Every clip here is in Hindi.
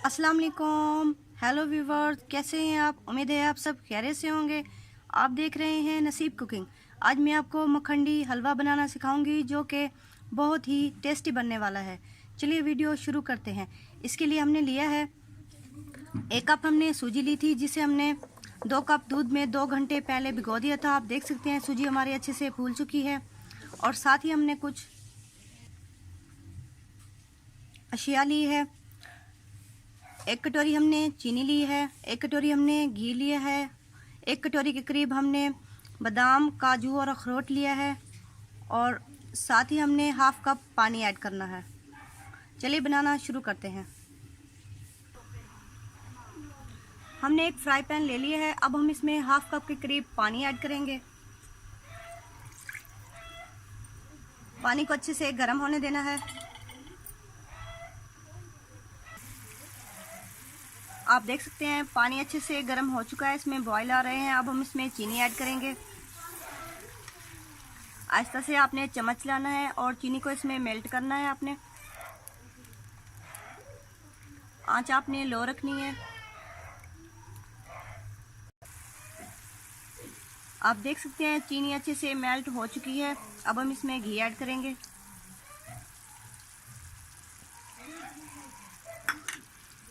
अस्सलाम वालेकुम। हेलो व्यूवर्स, कैसे हैं आप? उम्मीद है आप सब खैरियत से होंगे। आप देख रहे हैं नसीब कुकिंग। आज मैं आपको मखंडी हलवा बनाना सिखाऊंगी जो कि बहुत ही टेस्टी बनने वाला है। चलिए वीडियो शुरू करते हैं। इसके लिए हमने लिया है 1 कप हमने सूजी ली थी, जिसे हमने 2 कप दूध में 2 घंटे पहले भिगो दिया था। आप देख सकते हैं सूजी हमारी अच्छे से फूल चुकी है। और साथ ही हमने कुछ अशिया ली है। 1 कटोरी हमने चीनी ली है, 1 कटोरी हमने घी लिया है, 1 कटोरी के करीब हमने बादाम, काजू और अखरोट लिया है और साथ ही हमने हाफ कप पानी ऐड करना है। चलिए बनाना शुरू करते हैं। हमने एक फ्राई पैन ले लिया है। अब हम इसमें हाफ कप के करीब पानी ऐड करेंगे। पानी को अच्छे से गर्म होने देना है। आप देख सकते हैं पानी अच्छे से गर्म हो चुका है, इसमें बॉयल आ रहे हैं। अब हम इसमें चीनी ऐड करेंगे। आहिस्ता से आपने चम्मच लाना है और चीनी को इसमें मेल्ट करना है। आपने आंच आपने लो रखनी है। आप देख सकते हैं चीनी अच्छे से मेल्ट हो चुकी है। अब हम इसमें घी ऐड करेंगे।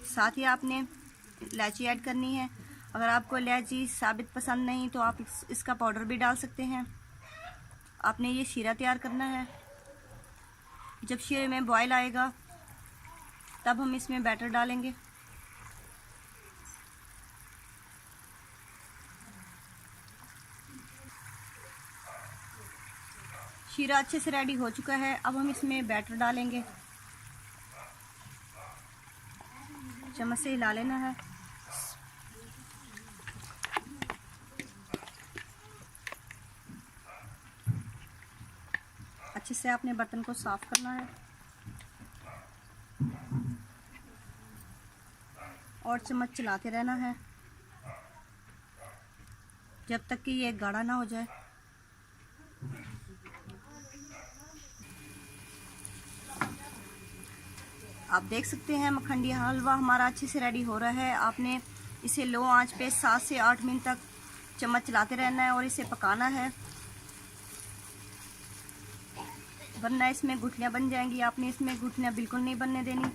साथ ही आपने इलायची ऐड करनी है। अगर आपको इलायची साबित पसंद नहीं तो आप इसका पाउडर भी डाल सकते हैं। आपने ये शीरा तैयार करना है। जब शीरे में बॉयल आएगा तब हम इसमें बैटर डालेंगे। शीरा अच्छे से रेडी हो चुका है। अब हम इसमें बैटर डालेंगे। चम्मच से हिला लेना है। अच्छे से आपने बर्तन को साफ करना है और चम्मच चलाते रहना है जब तक कि ये गाढ़ा ना हो जाए। आप देख सकते हैं मखंडी हलवा हमारा अच्छे से रेडी हो रहा है। आपने इसे लो आंच पे 7 से 8 मिनट तक चम्मच चलाते रहना है और इसे पकाना है, वरना इसमें गुठलियाँ बन जाएंगी। आपने इसमें गुठलियाँ बिल्कुल नहीं बनने देनी।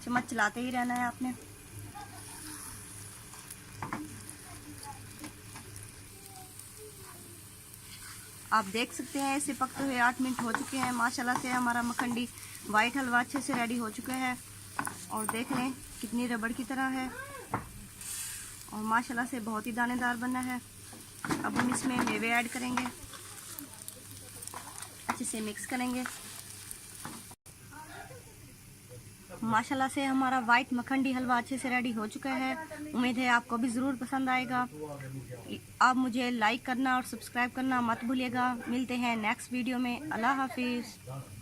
चम्मच चलाते ही रहना है आपने। आप देख सकते हैं इसे पकते हुए 8 मिनट हो चुके हैं। माशाल्लाह से हमारा मखंडी वाइट हलवा अच्छे से रेडी हो चुका है और देख लें कितनी रबड़ की तरह है और माशाल्लाह से बहुत ही दानेदार बना है। अब हम इसमें मेवे ऐड करेंगे, अच्छे से मिक्स करेंगे। माशाल्लाह से हमारा वाइट मखंडी हलवा अच्छे से रेडी हो चुका है। उम्मीद है आपको भी ज़रूर पसंद आएगा। आप मुझे लाइक करना और सब्सक्राइब करना मत भूलिएगा। मिलते हैं नेक्स्ट वीडियो में। अल्लाह हाफिज़।